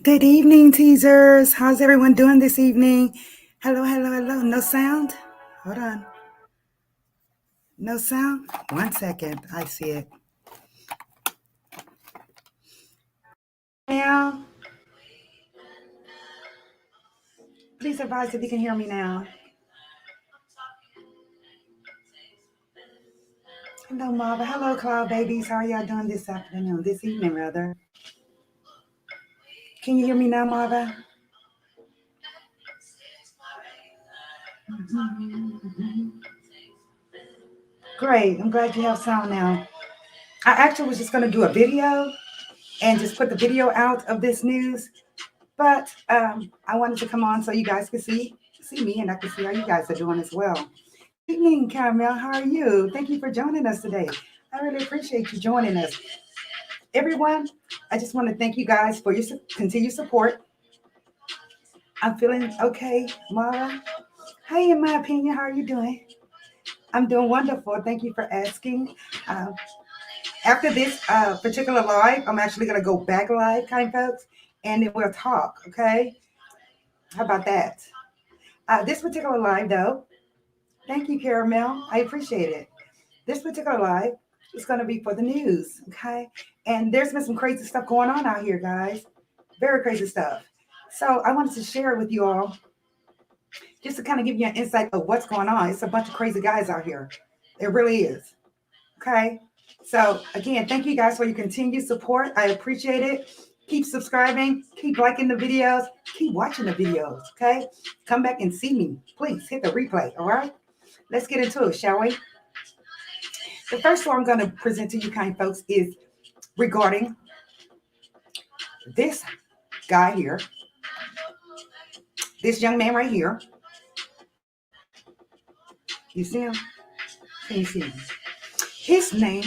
Good evening, teasers. How's everyone doing this evening? Hello, hello, hello. No sound? Hold on. No sound? 1 second. I see it. Now, please advise if you can hear me now. Hello, Marva. Hello, Cloud Babies. How are y'all doing this afternoon? This evening, rather. Can you hear me now, Marva? Great. I'm glad you have sound now. I actually was just going to do a video and just put the video out of this news. But I wanted to come on so you guys could see me and I could see how you guys are doing as well. Evening, Caramel. How are you? Thank you for joining us today. I really appreciate you joining us. Everyone, I just want to thank you guys for your continued support. I'm feeling okay, Mara. Hey, in my opinion, how are you doing? I'm doing wonderful. Thank you for asking. After this particular live, I'm actually going to go back live, kind folks, and then we'll talk, okay? How about that? This particular live, though, thank you, Caramel. I appreciate it. This particular live is going to be for the news, okay? And there's been some crazy stuff going on out here, guys. Very crazy stuff. So I wanted to share it with you all just to kind of give you an insight of what's going on. It's a bunch of crazy guys out here. It really is, okay? So, again, thank you guys for your continued support. I appreciate it. Keep subscribing. Keep liking the videos. Keep watching the videos, okay? Come back and see me. Please hit the replay, all right? Let's get into it, shall we? The first one I'm going to present to you, kind folks, is regarding this guy here. This young man right here. You see him? Can you see him? His name,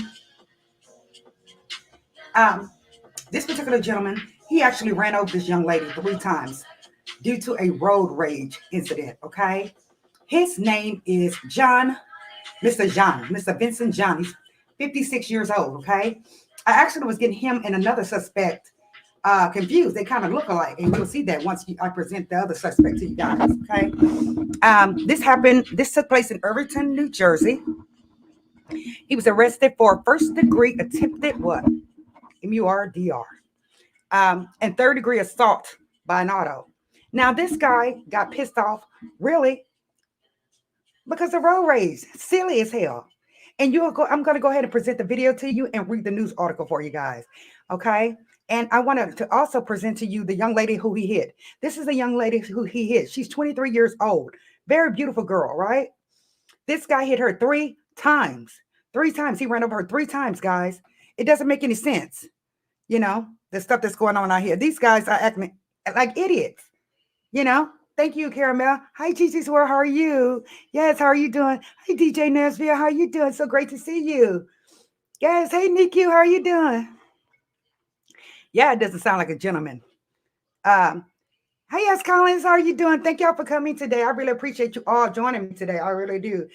this particular gentleman, he actually ran over this young lady 3 times due to a road rage incident, okay? His name is Mr. Vincent John. He's 56 years old, okay? I actually was getting him and another suspect confused. They kind of look alike, and you'll see that once I present the other suspect to you guys, okay? This took place in Irvington, New Jersey. He was arrested for first-degree attempted what? Mrdr. And third-degree assault by an auto. Now, this guy got pissed off, really, because the road rage, silly as hell. And I'm going to go ahead and present the video to you and read the news article for you guys, okay? And I wanted to also present to you the young lady who he hit. This is the young lady who he hit. She's 23 years old. Very beautiful girl, right? This guy hit her 3 times. 3 times. He ran over her 3 times, guys. It doesn't make any sense. You know, the stuff that's going on out here. These guys are acting like idiots, you know? Thank you, Caramel. Hi, Gigi Swirl. How are you? Yes, how are you doing? Hi, DJ Nashville. How are you doing? So great to see you. Yes, hey, Nikki. How are you doing? Yeah, it doesn't sound like a gentleman. Hey, yes, Collins. How are you doing? Thank y'all for coming today. I really appreciate you all joining me today. I really do.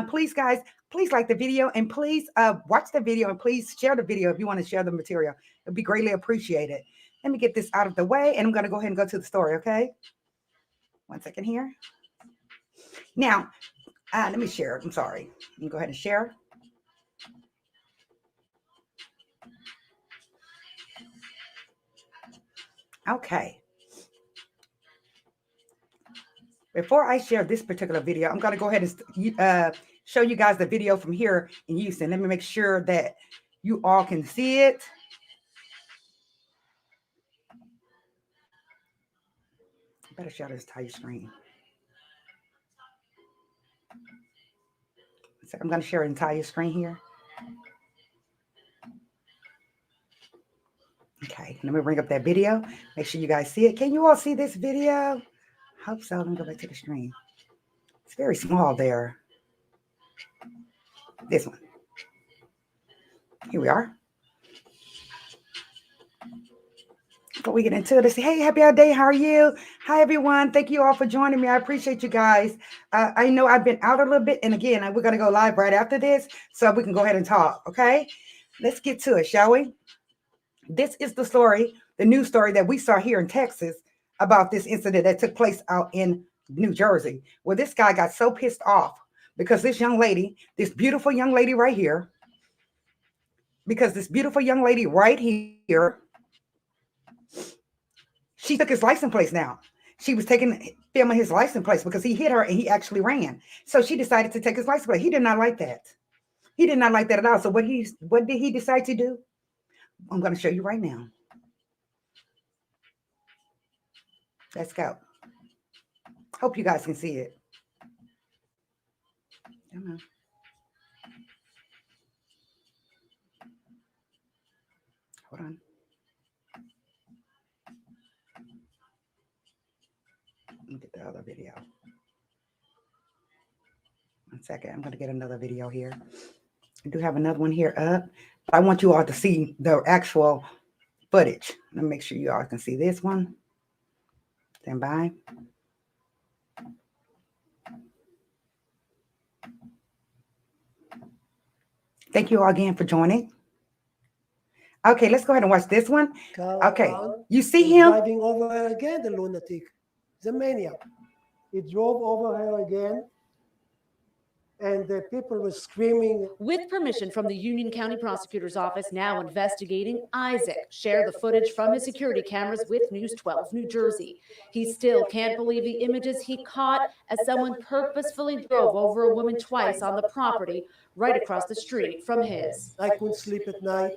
Please, guys, please like the video and please watch the video and please share the video if you want to share the material. It'd be greatly appreciated. Let me get this out of the way and I'm going to go ahead and go to the story, okay? 1 second here. Now, let me share. I'm sorry. Let me go ahead and share. Okay. Before I share this particular video, I'm going to go ahead and show you guys the video from here in Houston. Let me make sure that you all can see it. I better share this entire screen. So I'm going to share an entire screen here. Okay, let me bring up that video. Make sure you guys see it. Can you all see this video? Hope so. Let me go back to the screen. It's very small there. This one. Here we are. Before we get into it, let's say, hey, happy day. How are you? Hi, everyone. Thank you all for joining me. I appreciate you guys. I know I've been out a little bit. And again, we're going to go live right after this so we can go ahead and talk. Okay, let's get to it, shall we? This is the story the news story that we saw here in Texas about this incident that took place out in New Jersey, where this guy got so pissed off because this young lady, this beautiful young lady right here, she took his license plate now. She was filming his license plate because he hit her and he actually ran. So she decided to take his license plate. He did not like that. He did not like that at all. So what did he decide to do? I'm going to show you right now. Let's go. Hope you guys can see it. Come on. Hold on. Let me get the other video. 1 second. I'm going to get another video here. I do have another one here up. But I want you all to see the actual footage. Let me make sure you all can see this one. Stand by. Thank you all again for joining. Okay, let's go ahead and watch this one. Okay, you see him? Driving over her again, the lunatic. The maniac. He drove over her again, and the people were screaming. With permission from the Union County Prosecutor's Office, now investigating, Isaac shared the footage from his security cameras with News 12 New Jersey. He still can't believe the images he caught as someone purposefully drove over a woman twice on the property right across the street from his. I couldn't sleep at night.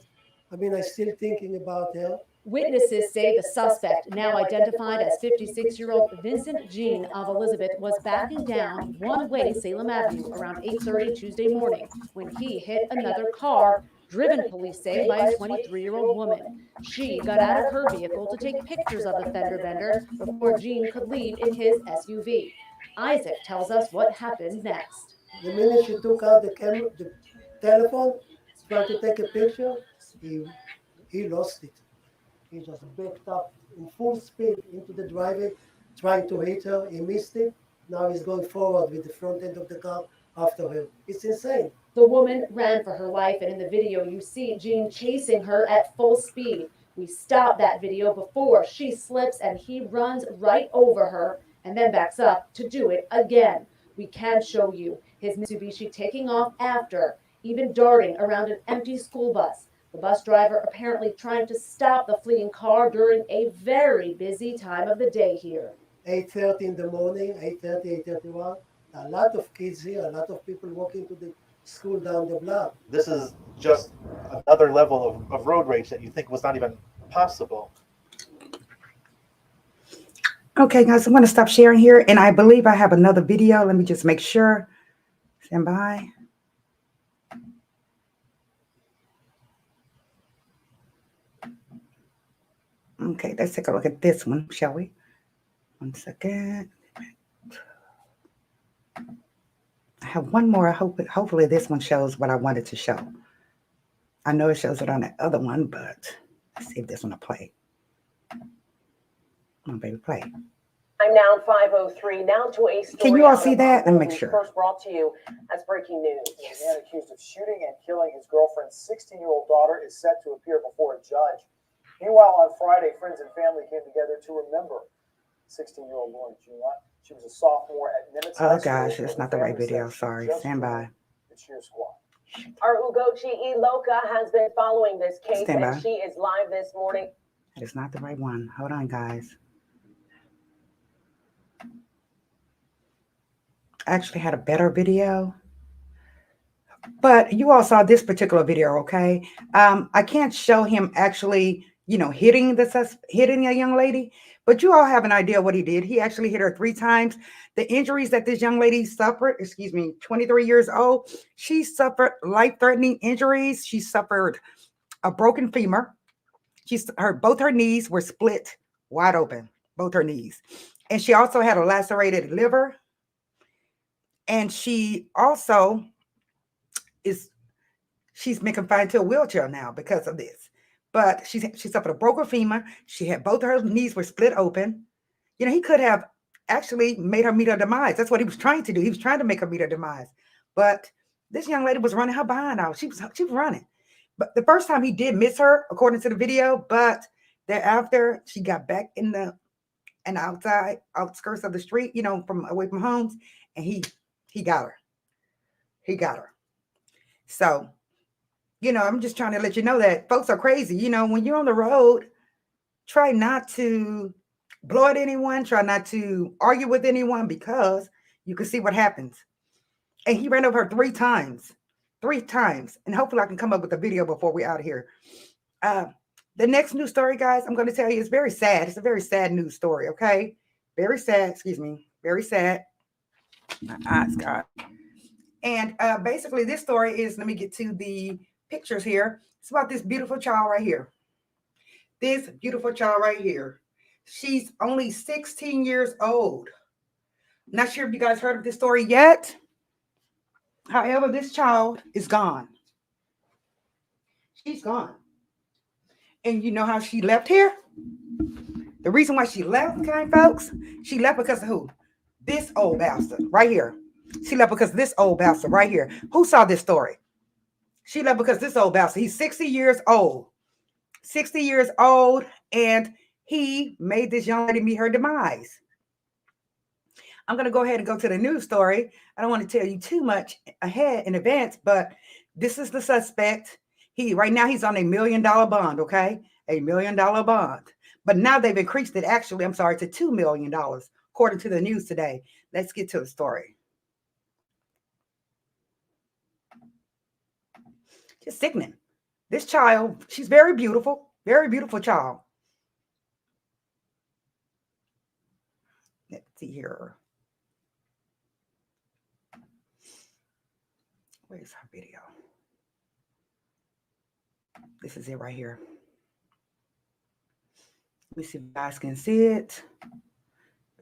I mean, I'm still thinking about her. Witnesses say the suspect, now identified as 56-year-old Vincent Jean of Elizabeth, was backing down one-way Salem Avenue around 8:30 Tuesday morning when he hit another car, driven, police say, by a 23-year-old woman. She got out of her vehicle to take pictures of the fender bender before Jean could leave in his SUV. Isaac tells us what happened next. The minute she took out the telephone, tried to take a picture, he lost it. He just backed up in full speed into the driveway, trying to hit her. He missed it. Now he's going forward with the front end of the car after her. It's insane. The woman ran for her life, and in the video you see Jean chasing her at full speed. We stopped that video before she slips and he runs right over her and then backs up to do it again. We can show you his Mitsubishi taking off after, even darting around an empty school bus. The bus driver apparently trying to stop the fleeing car during a very busy time of the day here. 8:30 in the morning, 8:30, 8:31. A lot of kids here, a lot of people walking to the school down the block. This is just another level of road rage that you think was not even possible. Okay, guys, I'm going to stop sharing here. And I believe I have another video. Let me just make sure. Stand by. Okay, let's take a look at this one, shall we? 1 second. I have one more. Hopefully this one shows what I wanted to show. I know it shows it on the other one, but let's see if this one will play. Come on, baby, play. I'm now 5:03. Now to a story. Can you all see that? Let me make sure. First brought to you as breaking news. Yes. The man accused of shooting and killing his girlfriend's 16-year-old daughter is set to appear before a judge. Meanwhile, on Friday, friends and family came together to remember 16-year-old Lauren June. She was a sophomore at Nimitz. Oh gosh, it's not the right video. Sorry. Stand by. The cheer squad. Our Ugochi Iloka has been following this case, Stand by. and she is live this morning. That is not the right one. Hold on, guys. I actually had a better video, but you all saw this particular video, okay? I can't show him actually, hitting a young lady, but you all have an idea what he did. He actually hit her 3 times. The injuries that this young lady suffered, 23 years old, she suffered life-threatening injuries. She suffered a broken femur. Both her knees were split wide open, both her knees. And she also had a lacerated liver. And she also she's been confined to a wheelchair now because of this. But she suffered a broken femur. She had both of her knees were split open. He could have actually made her meet her demise. That's what he was trying to do. He was trying to make her meet her demise. But this young lady was running her behind out. She was running. But the first time he did miss her, according to the video, but Thereafter, she got back in the outside outskirts of the street, from away from homes, and he got her. He got her. So, I'm just trying to let you know that folks are crazy. When you're on the road, try not to blow at anyone, try not to argue with anyone, because you can see what happens. And he ran over her 3 times. 3 times. And hopefully I can come up with a video before we're out of here. The next news story, guys, I'm going to tell you, is very sad. It's a very sad news story, okay? Very sad, excuse me. Very sad. My eyes, God. And basically this story is, let me get to the pictures here. It's about this beautiful child right here. This beautiful child right here. She's only 16 years old. Not sure if you guys heard of this story yet. However, this child is gone. She's gone. And you know how she left here? The reason why she left, okay, folks? She left because of who? This old bastard right here. She left because of this old bastard right here. Who saw this story? She left because this old bastard. He's 60 years old. 60 years old, and he made this young lady meet her demise. I'm going to go ahead and go to the news story. I don't want to tell you too much ahead in advance, but this is the suspect. Right now he's on $1 million bond, okay? $1 million bond. But now they've increased it, actually, to $2 million, according to the news today. Let's get to the story. Just sickening. This child, she's very beautiful child. Let's see here. Where's her video? This is it right here. Let me see if you guys can see it.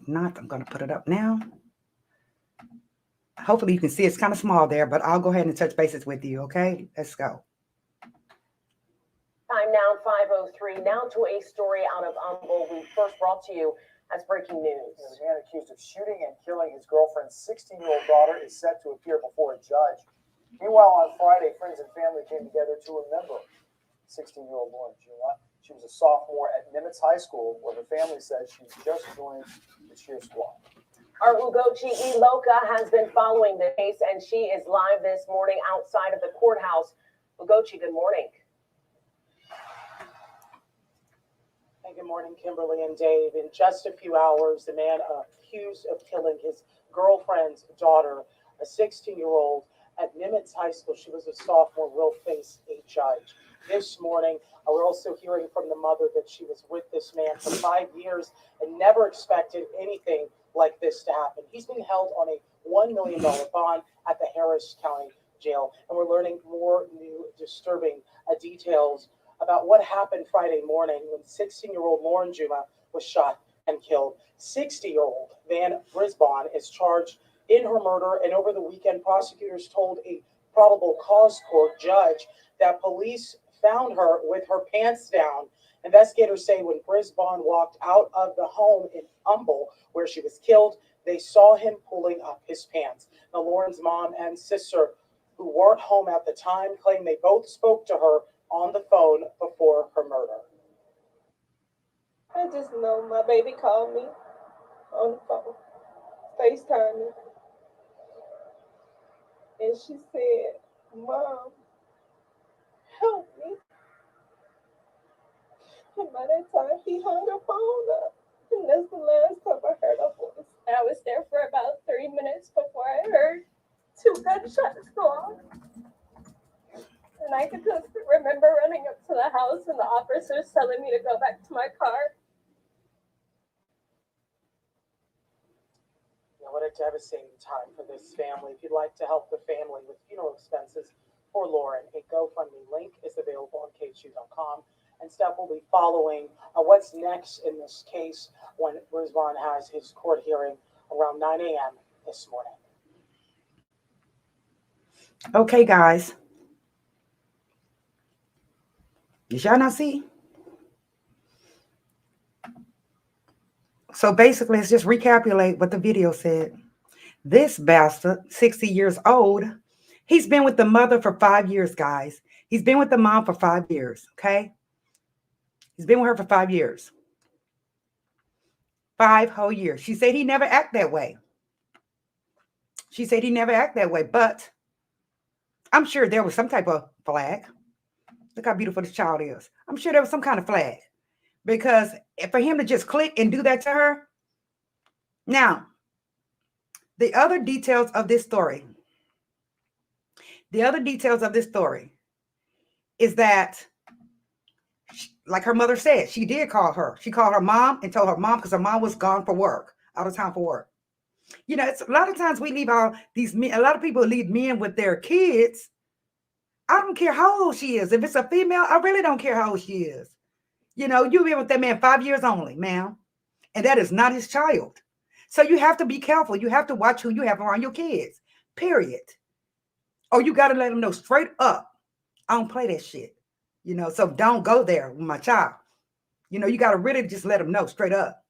If not, I'm going to put it up now. Hopefully you can see it's kind of small there, but I'll go ahead and touch bases with you, okay? Let's go. Time now, 5:03. Now to a story out of Humble we first brought to you as breaking news. The man accused of shooting and killing his girlfriend's 16-year-old daughter is set to appear before a judge. Meanwhile, on Friday, friends and family came together to remember 16-year-old Lauren Juma. She was a sophomore at Nimitz High School, where her family says she just joined the cheer squad. Our Chrgd Loka has been following the case, and she is live this morning outside of the courthouse. Chrgd, good morning. Hey, good morning, Kimberly and Dave. In just a few hours, the man accused of killing his girlfriend's daughter, a 16-year-old, at Nimitz High School. She was a sophomore, will face a judge. This morning, we're also hearing from the mother that she was with this man for 5 years and never expected anything like this to happen. He's being held on a $1 million bond at the Harris County Jail, and we're learning more new disturbing details about what happened Friday morning when 16-year-old Lauren Juma was shot and killed. 60-year-old Van Brisbane is charged in her murder, and over the weekend, prosecutors told a probable cause court judge that police found her with her pants down. Investigators say when Brisbane walked out of the home in Humble, where she was killed, they saw him pulling up his pants. Now, Lauren's mom and sister, who weren't home at the time, claim they both spoke to her on the phone before her murder. I just know my baby called me on the phone, FaceTime me, and she said, "Mom, help me." And by that time, he hung her phone up, and that's the last time I heard her voice. I was there for about 3 minutes before I heard 2 gunshots go off. And I could just remember running up to the house and the officers telling me to go back to my car. Now, what a devastating time for this family. If you'd like to help the family with funeral expenses for Lauren, a GoFundMe link is available on Chrgd.com. And Steph will be following what's next in this case when Brisbane has his court hearing around 9 a.m. this morning. Okay, guys. Did y'all not see? So basically, let's just recapitulate what the video said. This bastard, 60 years old, he's been with the mother for 5 years, guys. He's been with the mom for 5 years, okay? He's been with her for 5 years. 5 whole years. She said he never act that way. She said he never act that way, but I'm sure there was some type of flag. Look how beautiful this child is. I'm sure there was some kind of flag, because for him to just click and do that to her. Now, the other details of this story. The other details of this story is that, like her mother said, she did call her. She called her mom and told her mom, because her mom was gone for work, out of town for work. You know, it's a lot of times we leave all these men, a lot of people leave men with their kids. I don't care how old she is. If it's a female, I really don't care how old she is. You know, you've been with that man 5 years only, ma'am, and that is not his child. So you have to be careful. You have to watch who you have around your kids, period. Or you got to let them know straight up, I don't play that shit. You know, so don't go there with my child. You know, you got to really just let them know straight up.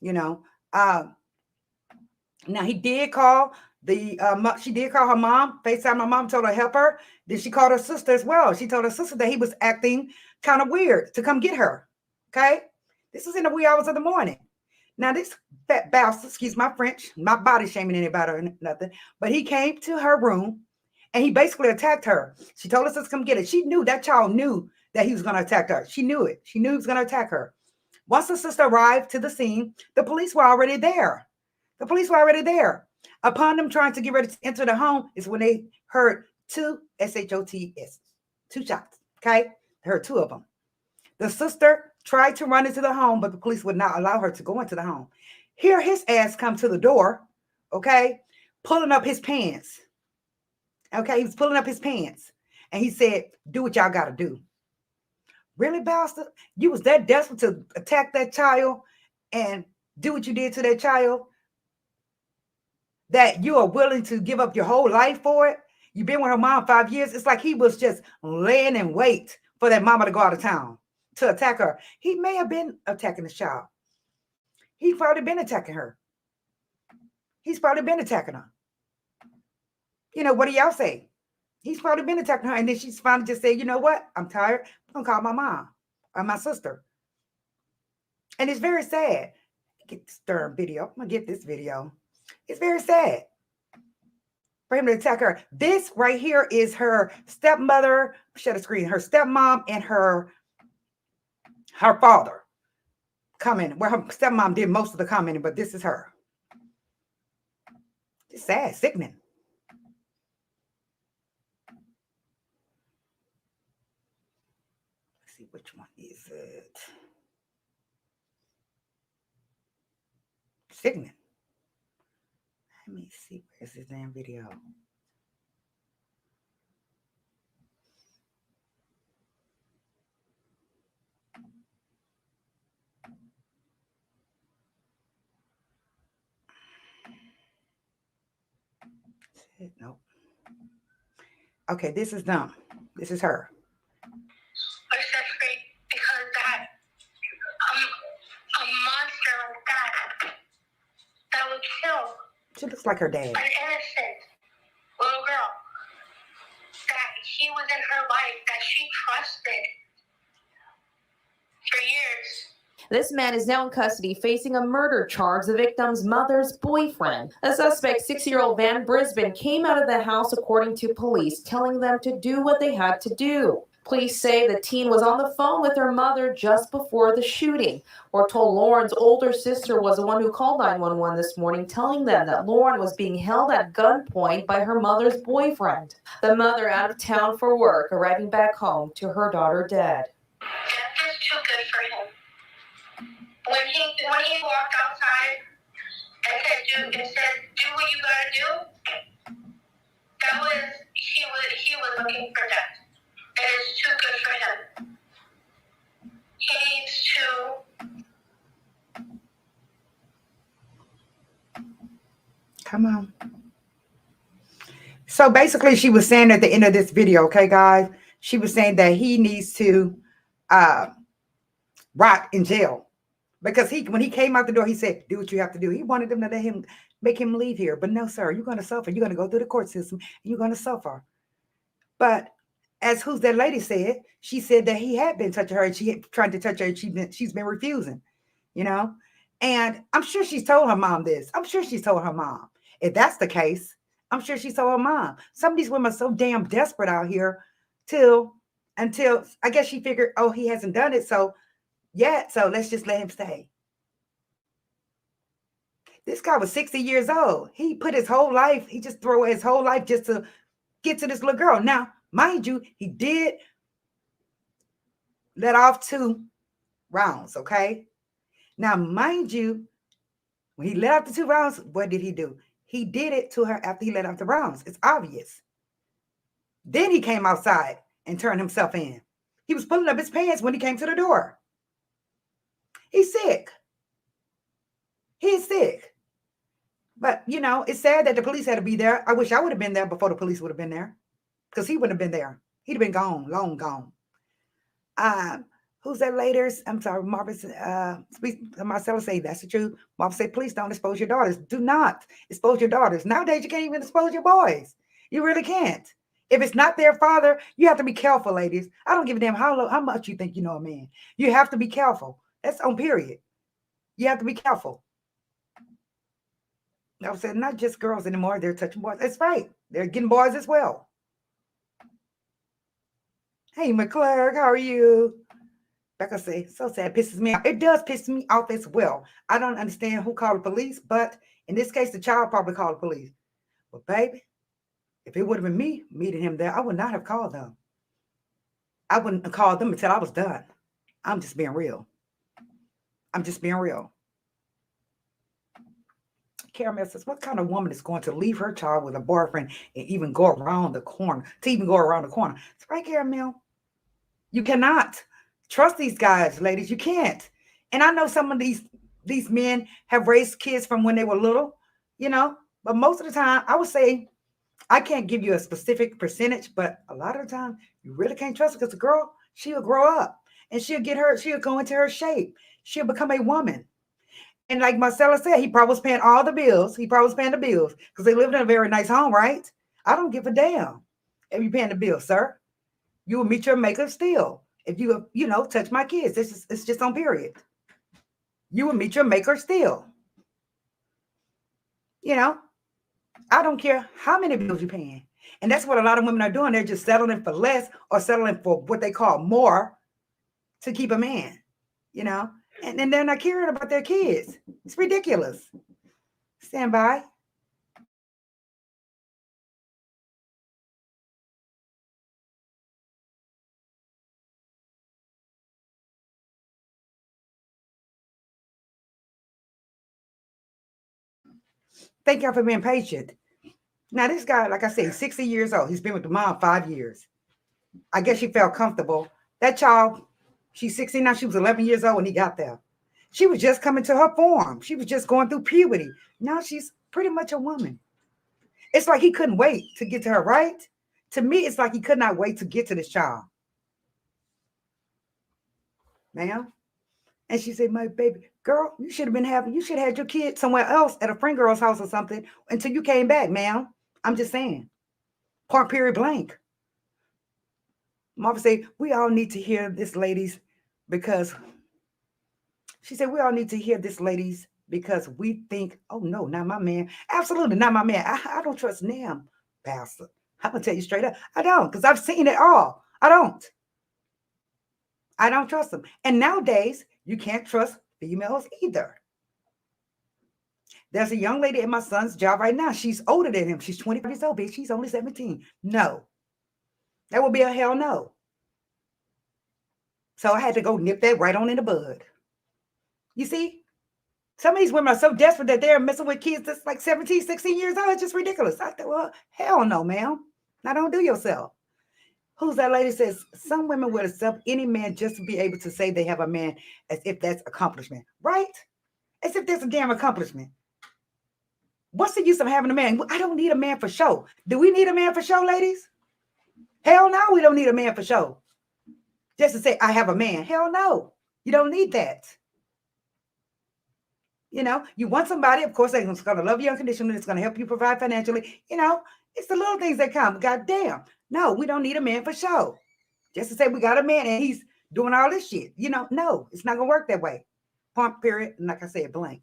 You know, now he did call she did call her mom, FaceTime my mom, told her to help her. Then she called her sister as well. She told her sister that he was acting kind of weird to come get her. Okay. This is in the wee hours of the morning. Now this fat bastard, excuse my French, not body shaming anybody or nothing, but he came to her room and he basically attacked her. She told us to come get it. She knew, that child knew that he was going to attack her. She knew it. She knew he was going to attack her. Once the sister arrived to the scene, the police were already there. The police were already there. Upon them trying to get ready to enter the home is when they heard 2 SHOTs, 2 shots. Okay. They heard 2 of them. The sister tried to run into the home, but the police would not allow her to go into the home. Here his ass come to the door. Okay. Pulling up his pants. Okay. He was pulling up his pants and he said, do what y'all got to do. Really, bastard? You was that desperate to attack that child and do what you did to that child, that you are willing to give up your whole life for it? You've been with her mom 5 years. It's like he was just laying in wait for that mama to go out of town to attack her. He may have been attacking the child. He's probably been attacking her. He's probably been attacking her. You know, what do y'all say? He's probably been attacking her. And then she's finally just said, you know what? I'm tired. I'm going to call my mom or my sister. And it's very sad. Get this darn video. I'm going to get this video. It's very sad for him to attack her. This right here is her stepmother, share the screen, her stepmom and her father commenting. Well, her stepmom did most of the commenting, but this is her. It's sad, sickening. Let's see, which one is it? Sickening. Let me see, where's this damn video? Nope. Okay, this is them. This is her. We're separate because that a monster like that would kill She looks like her dad. an innocent little girl that he was in her life, that she trusted for years. This man is now in custody facing a murder charge, the victim's mother's boyfriend. The suspect, 6-year-old Van Brisbane, came out of the house, according to police, telling them to do what they had to do. Police say the teen was on the phone with her mother just before the shooting. We're told Lauren's older sister was the one who called 911 this morning, telling them that Lauren was being held at gunpoint by her mother's boyfriend. The mother out of town for work, arriving back home to her daughter dead. Death is too good for him. When he walked outside and said, do what you gotta do, that was, he was looking for death. It is too good for him. He needs to. Come on. So basically she was saying at the end of this video, okay, guys, she was saying that he needs to rot in jail. Because when he came out the door, he said, do what you have to do. He wanted them to let him, make him leave here. But no, sir, you're going to suffer. You're going to go through the court system and you're going to suffer. But as who's that lady said, she said that he had been touching her and she had tried to touch her and she's been refusing, you know? And I'm sure she's told her mom this. I'm sure she's told her mom. If that's the case, I'm sure she's told her mom. Some of these women are so damn desperate out here until I guess she figured, oh, he hasn't done it. So let's just let him stay. This guy was 60 years old. He put his whole life, he just threw away his whole life just to get to this little girl. Now, mind you, he did let off 2 rounds, okay? Now, mind you, when he let off the 2 rounds, what did he do? He did it to her after he let off the rounds. It's obvious. Then he came outside and turned himself in. He was pulling up his pants when he came to the door. He's sick. He's sick. But, you know, it's sad that the police had to be there. I wish I would have been there before the police would have been there. Because he wouldn't have been there. He'd have been gone, long gone. Who's that later? I'm sorry, Marcella say that's the truth. Martha say, please don't expose your daughters. Do not expose your daughters. Nowadays, you can't even expose your boys. You really can't. If it's not their father, you have to be careful, ladies. I don't give a damn how much you think you know a man. You have to be careful. That's on period. You have to be careful. I said, not just girls anymore. They're touching boys. That's right. They're getting boys as well. Hey, McClurg, how are you? Like I say, so sad. Pisses me off. It does piss me off as well. I don't understand who called the police, but in this case, the child probably called the police. But baby, if it would have been me meeting him there, I would not have called them. I wouldn't have called them until I was done. I'm just being real. I'm just being real. Caramel says, what kind of woman is going to leave her child with a boyfriend and even go around the corner? It's right, Caramel. You cannot trust these guys, ladies. You can't. And I know some of these men have raised kids from when they were little, you know, but most of the time, I would say, I can't give you a specific percentage, but a lot of the time, you really can't trust her because the girl, she'll grow up and she'll go into her shape. She'll become a woman. And like Marcella said, he probably was paying all the bills. He probably was paying the bills because they lived in a very nice home, right? I don't give a damn if you're paying the bill, sir. You will meet your maker still. If you touch my kids, it's just on period. You will meet your maker still. You know, I don't care how many bills you're paying. And that's what a lot of women are doing. They're just settling for less or settling for what they call more to keep a man, you know. And then they're not caring about their kids. It's ridiculous. Stand by. Thank y'all for being patient. Now, this guy, like I said, 60 years old. He's been with the mom 5 years. I guess she felt comfortable. That child, she's 60 now. She was 11 years old when he got there. She was just coming to her form. She was just going through puberty. Now she's pretty much a woman. It's like he couldn't wait to get to her, right? To me, it's like he could not wait to get to this child. Ma'am? And she said, my baby, girl, you should have had your kid somewhere else at a friend girl's house or something until you came back, ma'am. I'm just saying. Point period blank. Martha said, we all need to hear this, ladies, because she said, we all need to hear this, ladies, because we think, oh, no, not my man. Absolutely not my man. I don't trust Nam, Pastor. I'm going to tell you straight up. I don't, because I've seen it all. I don't trust them. And nowadays, you can't trust females either. There's a young lady at my son's job right now. She's older than him. She's 25 years old, bitch. She's only 17. No. That would be a hell no. So I had to go nip that right on in the bud. You see? Some of these women are so desperate that they're messing with kids that's like 17, 16 years old. It's just ridiculous. I thought, well, hell no, ma'am. Now don't do yourself. Who's that lady says, some women would accept any man just to be able to say they have a man as if that's accomplishment. Right? As if that's a damn accomplishment. What's the use of having a man? I don't need a man for show. Do we need a man for show, ladies? Hell no, we don't need a man for show. Just to say, I have a man. Hell no. You don't need that. You know, you want somebody, of course, that's going to love you unconditionally. It's going to help you provide financially. You know, It's the little things that count. God damn. No, we don't need a man for show. Just to say we got a man and he's doing all this shit. You know, no, it's not going to work that way. Point, period. And like I said, blank.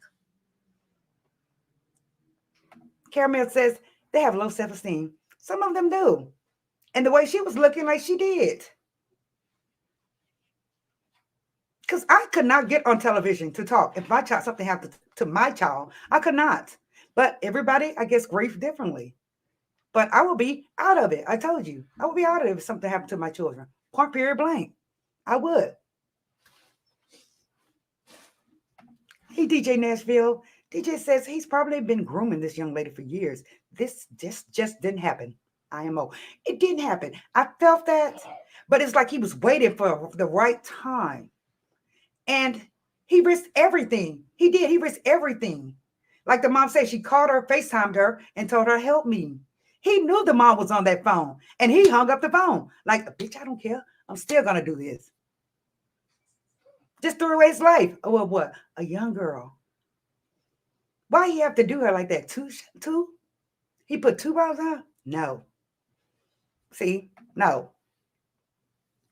Caramel says they have low self-esteem. Some of them do. And the way she was looking like she did. Because I could not get on television to talk. If my child, something happened to my child, I could not. But everybody, I guess, grieve differently. But I will be out of it. I told you. I will be out of it if something happened to my children. Point, period, blank. I would. Hey, DJ Nashville. DJ says he's probably been grooming this young lady for years. This just didn't happen. IMO. It didn't happen. I felt that. But it's like he was waiting for the right time. And he risked everything. He did. He risked everything. Like the mom said, she called her, FaceTimed her, and told her, help me. He knew the mom was on that phone. And he hung up the phone. Like, bitch, I don't care. I'm still going to do this. Just threw away his life. Oh, well, what? A young girl. Why he have to do her like that? Two? He put 2 balls on her? No. See? No.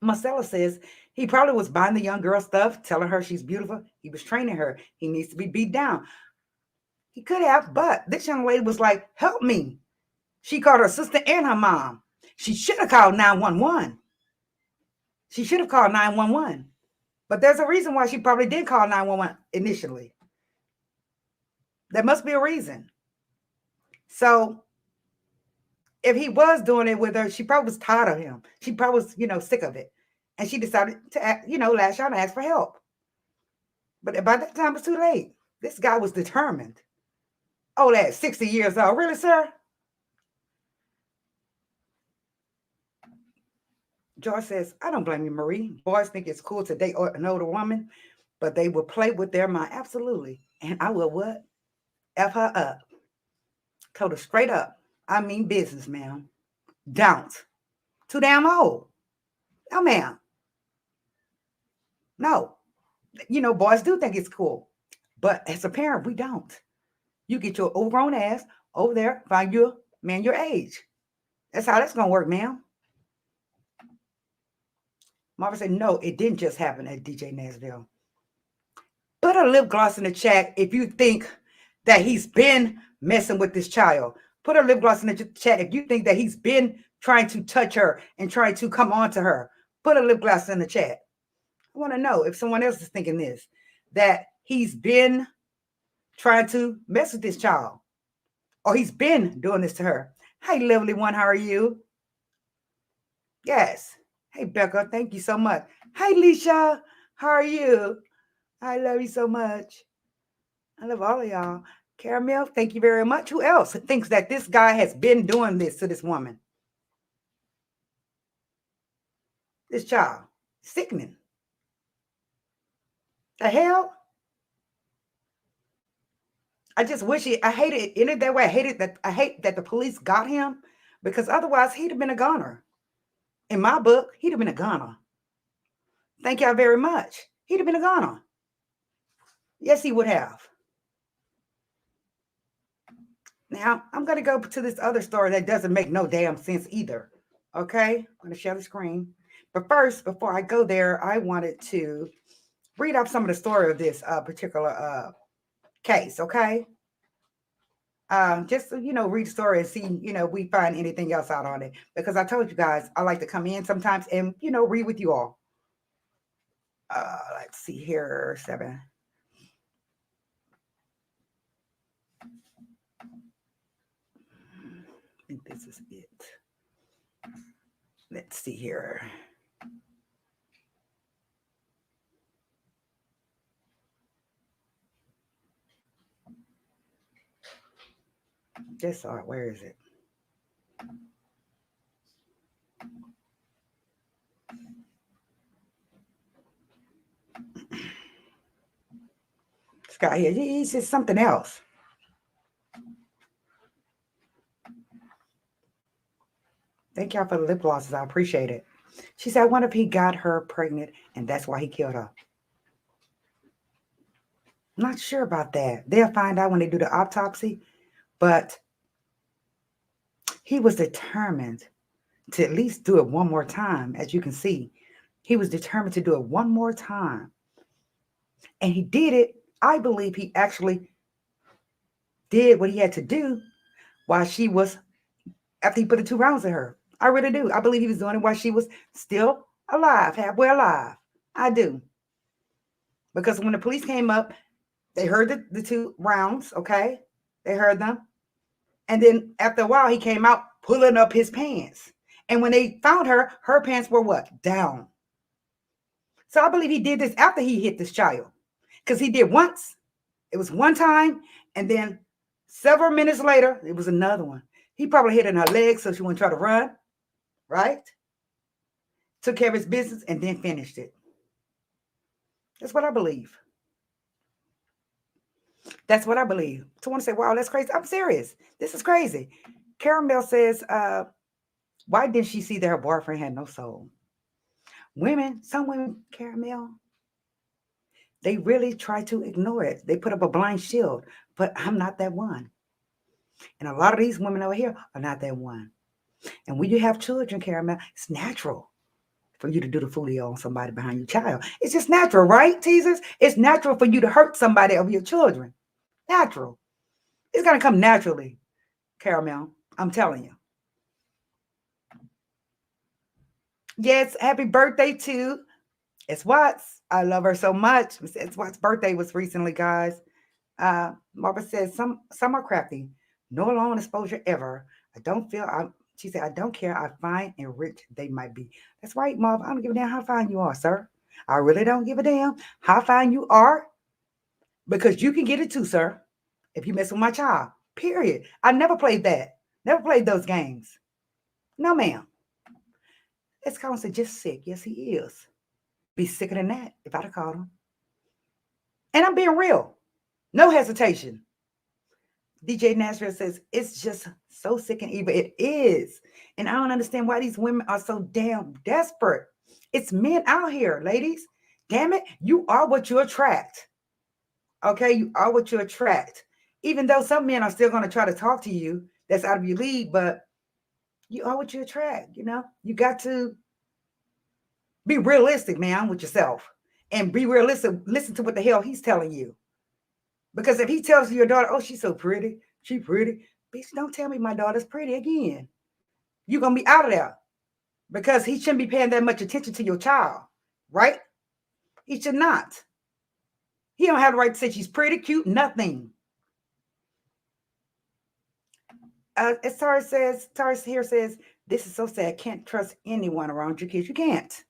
Marcella says he probably was buying the young girl stuff, telling her she's beautiful. He was training her. He needs to be beat down. He could have, but this young lady was like, help me. She called her sister and her mom. She should have called 911. She should have called 911. But there's a reason why she probably did call 911 initially. There must be a reason. So if he was doing it with her, she probably was tired of him. She probably was, sick of it. And she decided to, lash out and ask for help. But by that time, it was too late. This guy was determined. Oh, that 60 years old. Really, sir? George says, I don't blame you, Marie. Boys think it's cool to date an older woman, but they will play with their mind. Absolutely. And I will what? F her up. Told her straight up. I mean business, ma'am. Don't. Too damn old. No, ma'am. No. Boys do think it's cool. But as a parent, we don't. You get your overgrown ass over there, find you a man your age. That's how that's going to work, ma'am. Marvin said, no, it didn't just happen at DJ Nashville. Put a lip gloss in the chat if you think that he's been messing with this child. Put a lip gloss in the chat if you think that he's been trying to touch her and trying to come on to her. Put a lip gloss in the chat. I want to know if someone else is thinking this, that he's been trying to mess with this child, or he's been doing this to her. Hi, lovely one. How are you? Yes. Hey, Becca. Thank you so much. Hi, Leisha. How are you? I love you so much. I love all of y'all. Caramel, thank you very much. Who else thinks that this guy has been doing this to this woman? This child. Sickening. The hell? I just wish I hated it in it that way. I hate that the police got him, because otherwise he'd have been a goner. In my book, he'd have been a goner. Thank y'all very much. He'd have been a goner. Yes, he would have. Now, I'm going to go to this other story that doesn't make no damn sense either. Okay? I'm going to share the screen. But first, before I go there, I wanted to read off some of the story of this particular case, okay? Just, read the story and see, we find anything else out on it. Because I told you guys, I like to come in sometimes and, read with you all. Let's see here, 7. I think this is it. Let's see here. This art, where is it? This guy here, he says something else. Thank y'all for the lip glosses. I appreciate it. She said, I wonder if he got her pregnant and that's why he killed her. I'm not sure about that. They'll find out when they do the autopsy. But He was determined to at least do it one more time. As you can see, he was determined to do it one more time. And he did it. I believe he actually did what he had to do while she was, after he put the 2 rounds in her. I really do. I believe he was doing it while she was still alive, halfway alive. I do. Because when the police came up, they heard the 2 rounds, okay? They heard them. And then after a while, he came out pulling up his pants. And when they found her, her pants were what? Down. So I believe he did this after he hit this child. Because he did once. It was one time. And then several minutes later, it was another one. He probably hit in her legs so she wouldn't try to run. Right? Took care of his business and then finished it. That's what I believe. That's what I believe. So I want to say, wow, that's crazy. I'm serious. This is crazy. Caramel says, why didn't she see that her boyfriend had no soul? Women, some women, Caramel, they really try to ignore it. They put up a blind shield, but I'm not that one. And a lot of these women over here are not that one. And when you have children, Caramel, it's natural for you to do the folio on somebody behind your child. It's just natural, right, teasers? It's natural for you to hurt somebody over your children. Natural. It's going to come naturally, Caramel. I'm telling you. Yes, happy birthday to It's Watts. I love her so much. It's Watts' birthday was recently, guys. Marva says, some are crafty. No long exposure ever. She said, I don't care how fine and rich they might be. That's right, Marva. I don't give a damn how fine you are, sir. I really don't give a damn how fine you are, because you can get it too, sir, if you mess with my child. Period. I never played that. Never played those games. No, ma'am. Let's call him say just sick. Yes, he is. Be sicker than that if I'd have called him. And I'm being real. No hesitation. DJ Nashville says, it's just so sick and evil. It is. And I don't understand why these women are so damn desperate. It's men out here, ladies. Damn it. You are what you attract. Okay? You are what you attract. Even though some men are still going to try to talk to you, that's out of your league, but you are what you attract. You know, you got to be realistic, man, with yourself, and be realistic. Listen to what the hell he's telling you. Because if he tells your daughter, oh, she's so pretty, she's pretty, bitch, don't tell me my daughter's pretty again. You're going to be out of there, because he shouldn't be paying that much attention to your child, right? He should not. He don't have the right to say she's pretty, cute, nothing. As Taurus here says, this is so sad. Can't trust anyone around your kids. You can't.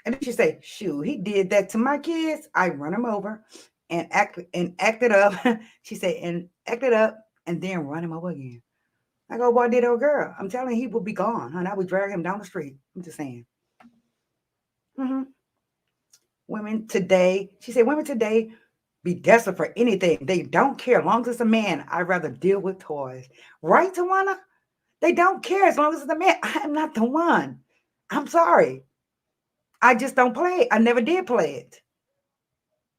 And then she say, shoot, he did that to my kids. I run him over and act it up. She said, and act it up and then run him over again. I go, boy, did old girl. I'm telling you, he would be gone. And I would drag him down the street. I'm just saying. Women today, she said, women today be desperate for anything. They don't care. As long as it's a man, I'd rather deal with toys. Right, Tawana? They don't care as long as it's a man. I'm not the one. I'm sorry. I just don't play it. I never did play it.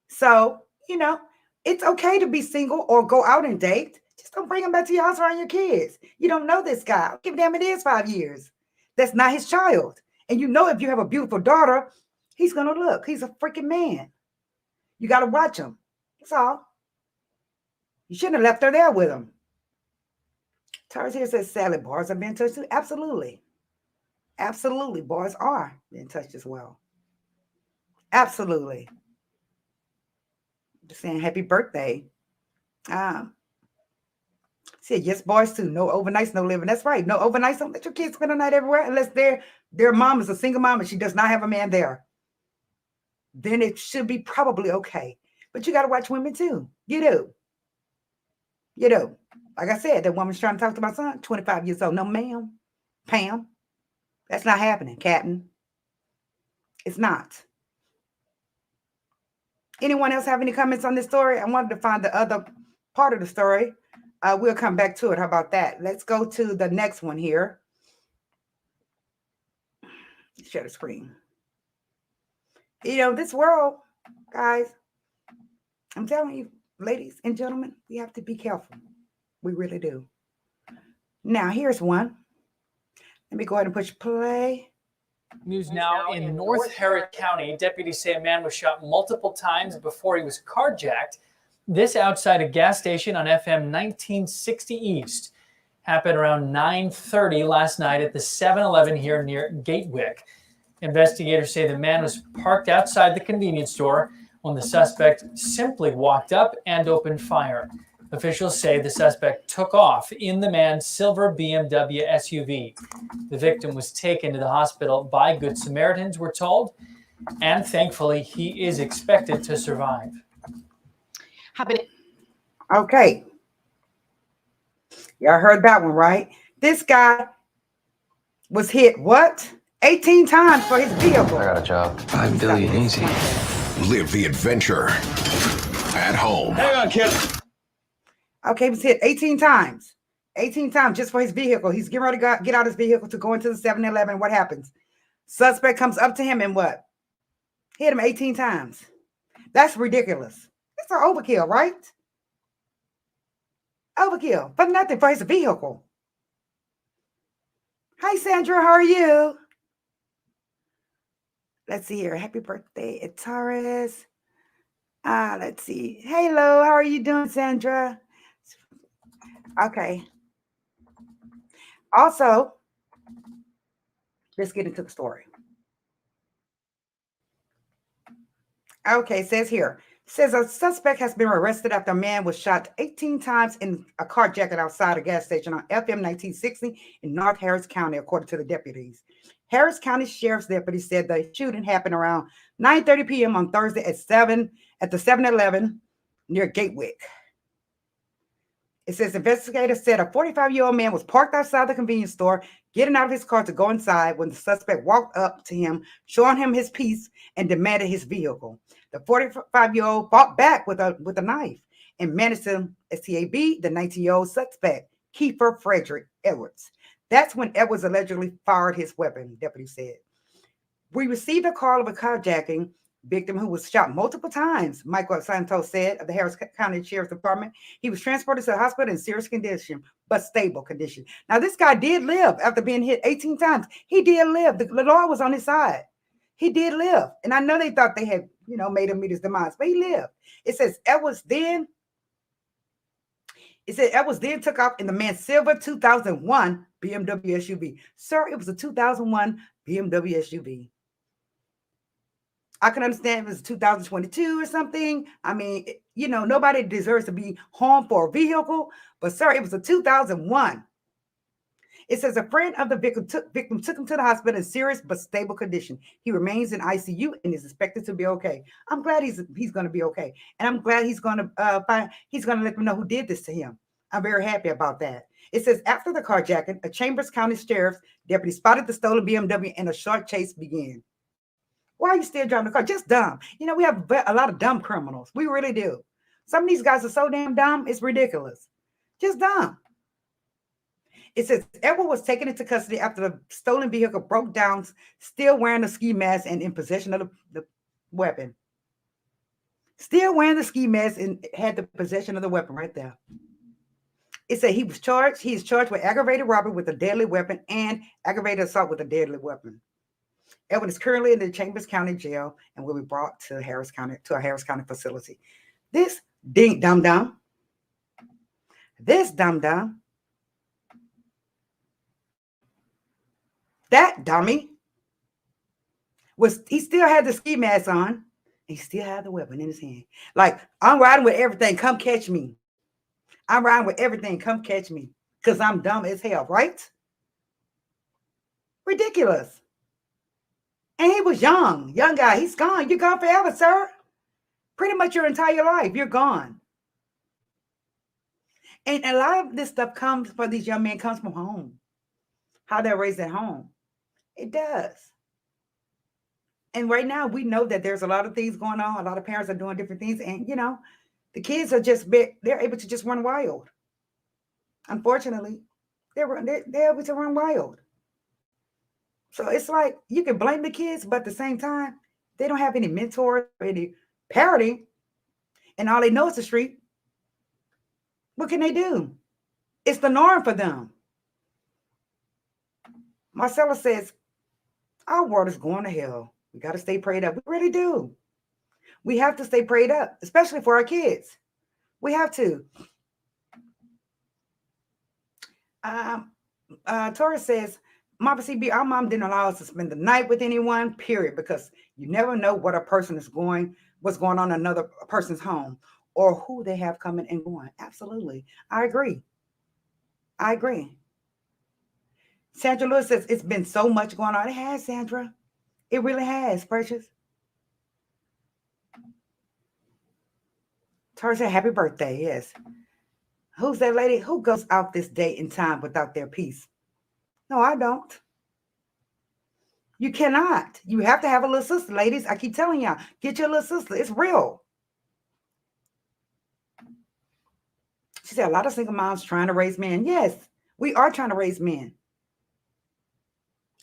So, you know, it's okay to be single or go out and date. Just don't bring him back to your house around your kids. You don't know this guy. Give a damn, it is 5 years. That's not his child. And you know, if you have a beautiful daughter, he's going to look. He's a freaking man. You got to watch him. That's all. You shouldn't have left her there with him. Taurus here says, salad bars are being touched too. Absolutely. Absolutely. Bars are being touched as well. Absolutely. Just saying happy birthday. Said yes, boys too. No overnights, no living. That's right. No overnights. Don't let your kids spend a night everywhere unless their mom is a single mom and she does not have a man there. Then it should be probably okay. But you got to watch women too. You do. You do. Like I said, that woman's trying to talk to my son, 25 years old. No, ma'am. Pam. That's not happening, Captain. It's not. Anyone else have any comments on this story? I wanted to find the other part of the story. We'll come back to it. How about that? Let's go to the next one here. Share the screen. You know, this world, guys, I'm telling you, ladies and gentlemen, we have to be careful. We really do. Now, here's one. Let me go ahead and push play. News now in North Harris County. Deputies say a man was shot multiple times before he was carjacked. This outside a gas station on FM 1960 East. Happened around 9:30 last night at the 7-Eleven here near Gatwick. Investigators say the man was parked outside the convenience store when the suspect simply walked up and opened fire. Officials say the suspect took off in the man's silver BMW SUV. The victim was taken to the hospital by Good Samaritans, we're told, and thankfully he is expected to survive. Okay. Y'all heard that one, right? This guy was hit, what? 18 times for his vehicle. I got a job. $5 billion easy. Live the adventure at home. Hang on, kid. Okay, he was hit 18 times. 18 times just for his vehicle. He's getting ready to get out his vehicle to go into the 7-Eleven. What happens? Suspect comes up to him and what? Hit him 18 times. That's ridiculous. It's an overkill, right? Overkill, but nothing for his vehicle. Hi, Sandra. How are you? Let's see here. Happy birthday, Taurus. Let's see. Hello. How are you doing, Sandra? Okay. Also, let's get into the story. Okay, it says here. It says a suspect has been arrested after a man was shot 18 times in a carjacking outside a gas station on FM 1960 in North Harris County, according to the deputies. Harris County Sheriff's deputy said the shooting happened around 9:30 p.m. on Thursday at the 7-Eleven near Gatwick. It says investigators said a 45-year-old man was parked outside the convenience store, getting out of his car to go inside when the suspect walked up to him, showing him his piece and demanded his vehicle. The 45-year-old fought back with a knife and managed to stab the 19-year-old suspect, Kiefer Frederick Edwards. That's when Edwards allegedly fired his weapon, deputy said. We received a call of a carjacking victim who was shot multiple times, Michael Santos said of the Harris County Sheriff's Department. He was transported to the hospital in serious condition, but stable condition. Now, this guy did live after being hit 18 times. He did live. The law was on his side. He did live. And I know they thought they had, made him meet his demise, but he lived. It says Edwards then took off in the man's silver 2001 BMW SUV. Sir, it was a 2001 BMW SUV. I can understand if it was 2022 or something. I mean, nobody deserves to be harmed for a vehicle, but sir, it was a 2001. It says a friend of the victim took him to the hospital in serious but stable condition. He remains in ICU and is expected to be okay. I'm glad he's going to be okay, and I'm glad he's going to let them know who did this to him. I'm very happy about that. It says after the carjacking, a Chambers County Sheriff's deputy spotted the stolen BMW and a short chase began. Why are you still driving the car? Just dumb. We have a lot of dumb criminals. We really do. Some of these guys are so damn dumb, it's ridiculous. Just dumb. It says Edward was taken into custody after the stolen vehicle broke down, still wearing the ski mask and in possession of the weapon. Still wearing the ski mask and had the possession of the weapon right there. It said he is charged with aggravated robbery with a deadly weapon and aggravated assault with a deadly weapon. Edwin is currently in the Chambers County Jail and will be brought to a Harris County facility. This dum-dum, that dummy he still had the ski mask on. He still had the weapon in his hand. Like, I'm riding with everything. Come catch me. I'm riding with everything. Come catch me. Because I'm dumb as hell, right? Ridiculous. And he was young guy. He's gone. You're gone forever, sir. Pretty much your entire life. You're gone. And a lot of this stuff comes from these young men comes from home. How they're raised at home. It does. And right now we know that there's a lot of things going on. A lot of parents are doing different things. And, the kids are they're able to just run wild. Unfortunately, they're able to run wild. So it's like you can blame the kids, but at the same time, they don't have any mentors or any parenting, and all they know is the street. What can they do? It's the norm for them. Marcella says, our world is going to hell. We got to stay prayed up. We really do. We have to stay prayed up, especially for our kids. We have to. Tori says, Mama CB, our mom didn't allow us to spend the night with anyone, period, because you never know what a person is what's going on in another person's home or who they have coming and going. Absolutely. I agree. Sandra Lewis says, it's been so much going on. It has, Sandra. It really has, Precious. Tori said, happy birthday. Yes. Who's that lady? Who goes out this day and time without their peace? No, I don't. You cannot. You have to have a little sister, ladies. I keep telling y'all, get your little sister. It's real. She said, a lot of single moms trying to raise men. Yes, we are trying to raise men.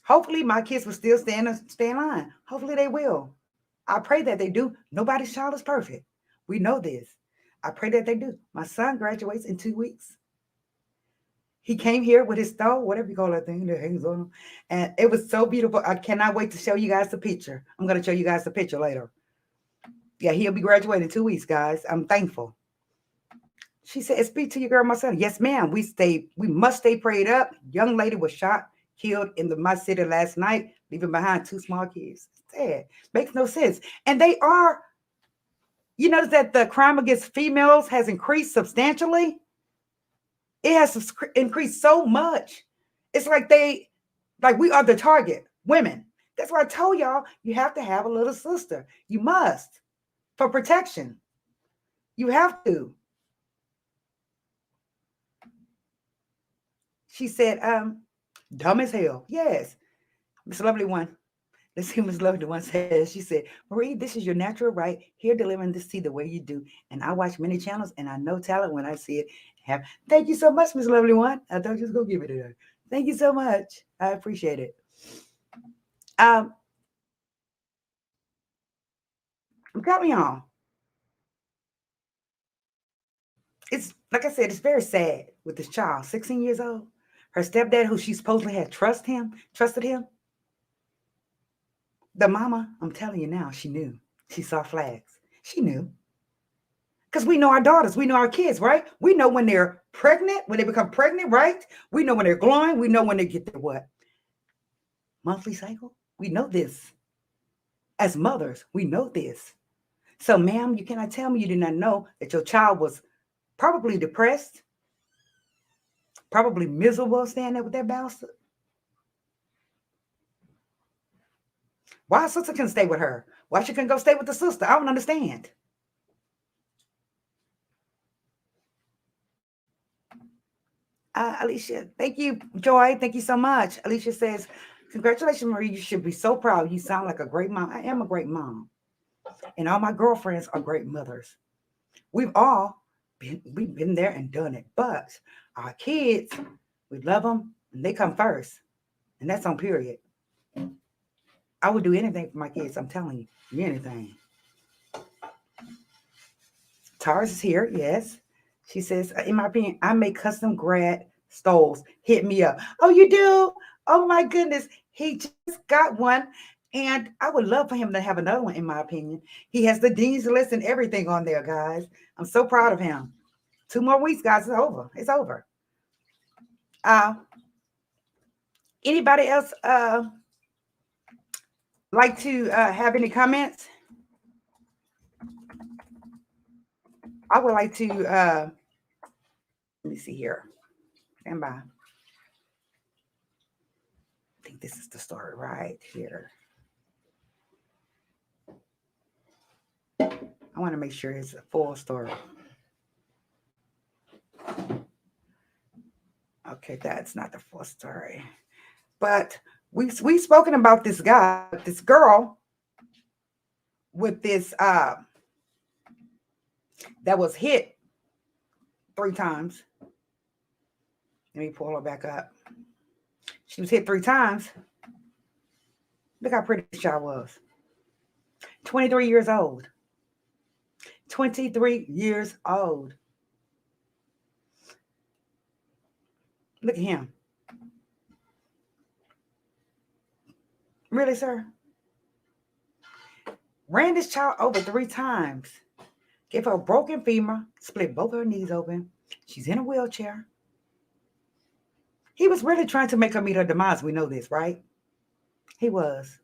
Hopefully my kids will still stay in line. Hopefully they will. I pray that they do. Nobody's child is perfect. We know this. I pray that they do. My son graduates in 2 weeks. He came here with his stove, whatever you call that thing that hangs on him. And it was so beautiful. I cannot wait to show you guys the picture. I'm going to show you guys the picture later. Yeah, he'll be graduating in 2 weeks, guys. I'm thankful. She said, speak to your girl, my son. Yes, ma'am. We must stay prayed up. Young lady was shot, killed in my city last night, leaving behind 2 small kids. Sad. Makes no sense. And they are, you notice that the crime against females has increased substantially. It has increased so much. It's like we are the target, women. That's why I told y'all, you have to have a little sister. You must, for protection. You have to. She said, dumb as hell. Yes. Miss Lovely One. Let's see what Miss Lovely One says. She said, Marie, this is your natural right. Here delivering this tea the way you do. And I watch many channels and I know talent when I see it. Thank you so much, Miss Lovely One. I thought you was going to give it to her. Thank you so much. I appreciate it. I'm telling y'all. It's like I said, it's very sad with this child, 16 years old. Her stepdad, who she supposedly had trusted him. The mama, I'm telling you now, she knew. She saw flags. She knew. Because we know our daughters, we know our kids, right? We know when they're pregnant, when they become pregnant, right? We know when they're glowing. We know when they get their what? Monthly cycle. We know this. As mothers, we know this. So, ma'am, you cannot tell me you did not know that your child was probably depressed, probably miserable standing there with that bastard. Why a sister can stay with her? Why she couldn't go stay with the sister? I don't understand. Alicia, thank you, Joy. Thank you so much. Alicia says, congratulations, Marie. You should be so proud. You sound like a great mom. I am a great mom. And all my girlfriends are great mothers. We've been there and done it. But our kids, we love them and they come first. And that's on period. I would do anything for my kids. I'm telling you, anything. Tars is here. Yes. She says, in my opinion, I make custom grad stoves. Hit me up. Oh, you do? Oh, my goodness. He just got one. And I would love for him to have another one, in my opinion. He has the dean's list and everything on there, guys. I'm so proud of him. 2 more weeks, guys. It's over. It's over. Anybody else like to have any comments? I would like to, let me see here. Stand by. I think this is the story right here. I want to make sure it's a full story. Okay, that's not the full story. But we've spoken about this guy, this girl with this, that was hit 3 times. Let me pull her back up. She was hit 3 times. Look how pretty this child was. 23 years old. 23 years old. Look at him. Really, sir? Ran this child over 3 times. Gave her a broken femur, split both her knees open. She's in a wheelchair. He was really trying to make her meet her demise. We know this, right? He was.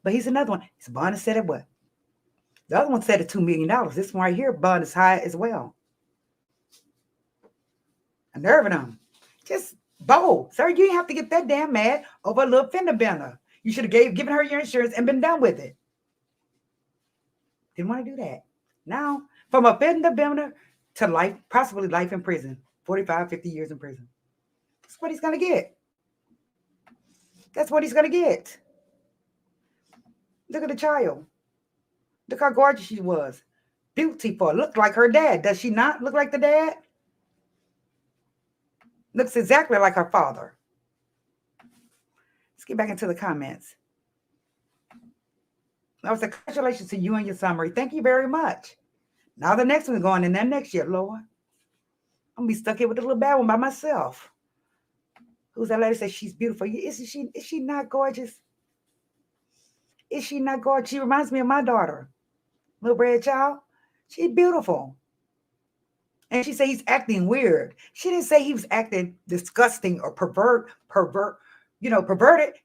But he's another one. His bond is set at what? The other one set at $2 million. This one right here, bond is high as well. A nerve in him. Just bold. Sir, you didn't have to get that damn mad over a little fender bender. You should have given her your insurance and been done with it. Didn't want to do that. Now, from a fender bender to life, possibly life in prison, 45, 50 years in prison. That's what he's going to get. That's what he's going to get. Look at the child. Look how gorgeous she was. Beautiful. Looked like her dad. Does she not look like the dad? Looks exactly like her father. Let's get back into the comments. I was like, congratulations to you and your summary. Thank you very much. Now the next one's going in there next year, Lord. I'm going to be stuck here with the little bad one by myself. Who's that lady say she's beautiful? Is she not gorgeous? Is she not gorgeous? She reminds me of my daughter. Little red child. She's beautiful. And she said he's acting weird. She didn't say he was acting disgusting or perverted.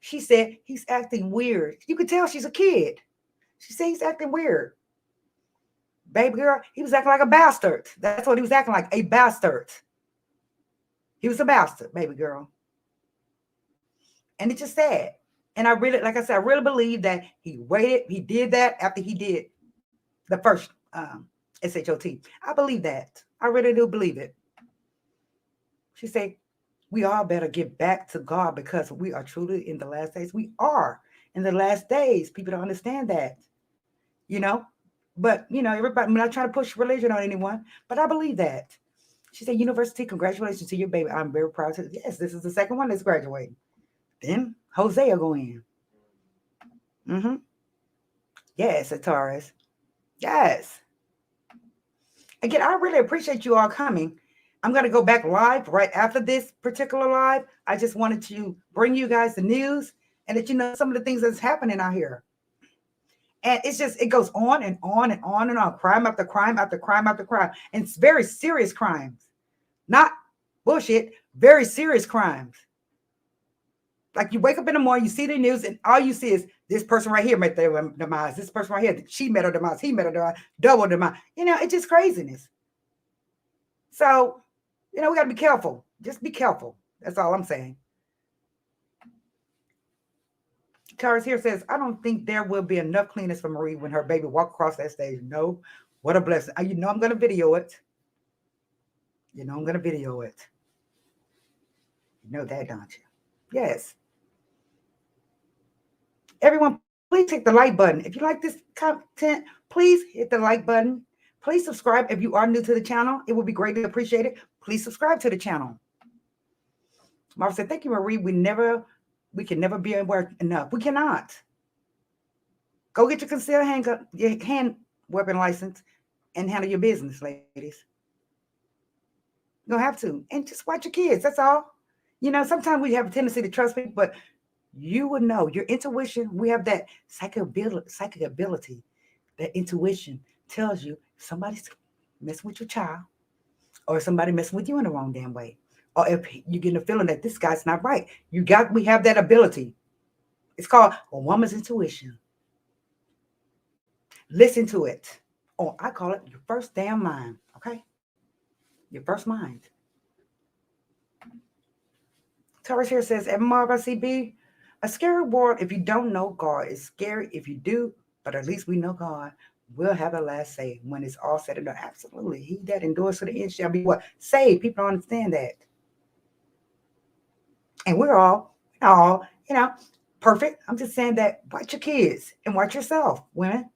She said he's acting weird. You could tell she's a kid. She said he's acting weird. Baby girl, he was acting like a bastard. That's what he was acting like, a bastard. He was a bastard, baby girl. And it's just sad. And I really, like I said, I really believe that he waited. He did that after he did the first SHOT. I believe that. I really do believe it. She said, we all better get back to God because we are truly in the last days. We are in the last days. People don't understand that, But, everybody, I'm not trying to push religion on anyone, but I believe that. She said, University, congratulations to your baby. I'm very proud to. Yes, this is the second one that's graduating. Then Hosea go in. Yes, Ataris. Yes. Again, I really appreciate you all coming. I'm going to go back live right after this particular live. I just wanted to bring you guys the news and let you know some of the things that's happening out here. And it's just, it goes on and on and on and on. Crime after crime after crime after crime. And it's very serious crimes. Not bullshit, very serious crimes. Like you wake up in the morning, you see the news, and all you see is this person right here met their demise. This person right here, she met her demise. He met her demise. Double demise. It's just craziness. So, we got to be careful. Just be careful. That's all I'm saying. Taurus here says, I don't think there will be enough cleaners for Marie when her baby walk across that stage. No. What a blessing. I'm going to video it. I'm going to video it. You know that, don't you? Yes. Everyone, please hit the like button. If you like this content, please hit the like button. Please subscribe if you are new to the channel. It would be greatly appreciated. Please subscribe to the channel. Marv said, thank you, Marie. We can never be aware enough. We cannot. Go get your concealed hand weapon license and handle your business, ladies. You don't have to. And just watch your kids. That's all. Sometimes we have a tendency to trust people, but you would know your intuition. We have that psychic ability. That intuition tells you if somebody's messing with your child or somebody messing with you in the wrong damn way. Or if you get a feeling that this guy's not right. We have that ability. It's called a woman's intuition. Listen to it. Or I call it your first damn mind. Okay? Your first mind. Taurus here says, at Marva CB, a scary world if you don't know God. It's scary if you do, but at least we know God will have the last say when it's all said and done. Absolutely. He that endures to the end shall be what? Saved. People don't understand that. And we're all, perfect. I'm just saying that watch your kids and watch yourself, women.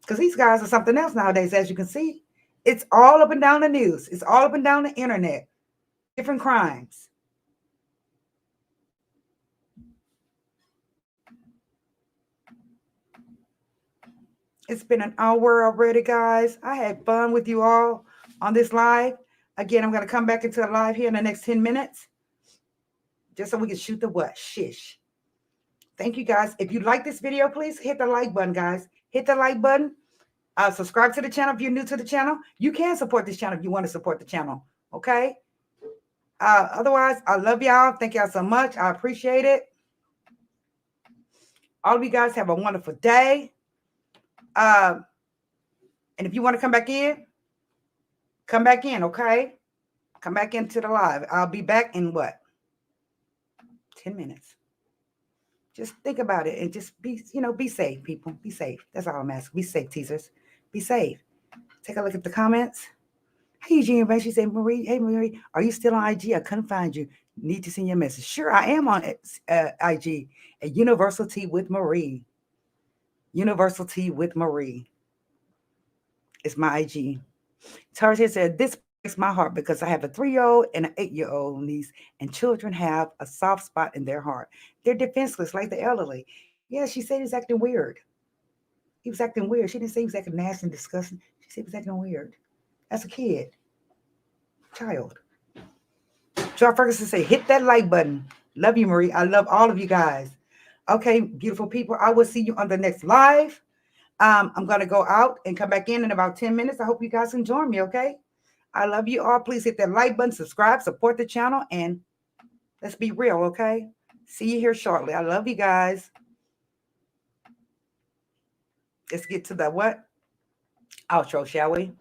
Because these guys are something else nowadays, as you can see. It's all up and down the news. It's all up and down the internet. Different crimes. It's been an hour already, guys. I had fun with you all on this live. Again, I'm going to come back into the live here in the next 10 minutes. Just so we can shoot the what? Shish. Thank you, guys. If you like this video, please hit the like button, guys. Hit the like button. Subscribe to the channel if you're new to the channel. You can support this channel if you want to support the channel. Okay? Otherwise, I love y'all. Thank y'all so much. I appreciate it. All of you guys have a wonderful day. And if you want to come back in, okay? Come back into the live. I'll be back in what? 10 minutes. Just think about it and just be safe, people. Be safe. That's all I'm asking. Be safe, teasers. Be safe. Take a look at the comments. Hey, Eugene, she said, Marie, hey, Marie, are you still on IG? I couldn't find you. Need to send you a message. Sure, I am on IG at Universal Tea with Marie. Universal Tea with Marie. It's my IG. Tarzan said, this breaks my heart because I have a 3-year-old and an 8-year-old niece, and children have a soft spot in their heart. They're defenseless like the elderly. Yeah, she said he's acting weird. He was acting weird. She didn't say he was acting nasty and disgusting. She said he was acting weird. That's a kid. Child. Joe Ferguson say, hit that like button. Love you, Marie. I love all of you guys. Okay, beautiful people. I will see you on the next live. I'm going to go out and come back in about 10 minutes. I hope you guys can join me, okay? I love you all. Please hit that like button, subscribe, support the channel, and let's be real, okay? See you here shortly. I love you guys. Let's get to the what? Outro, shall we?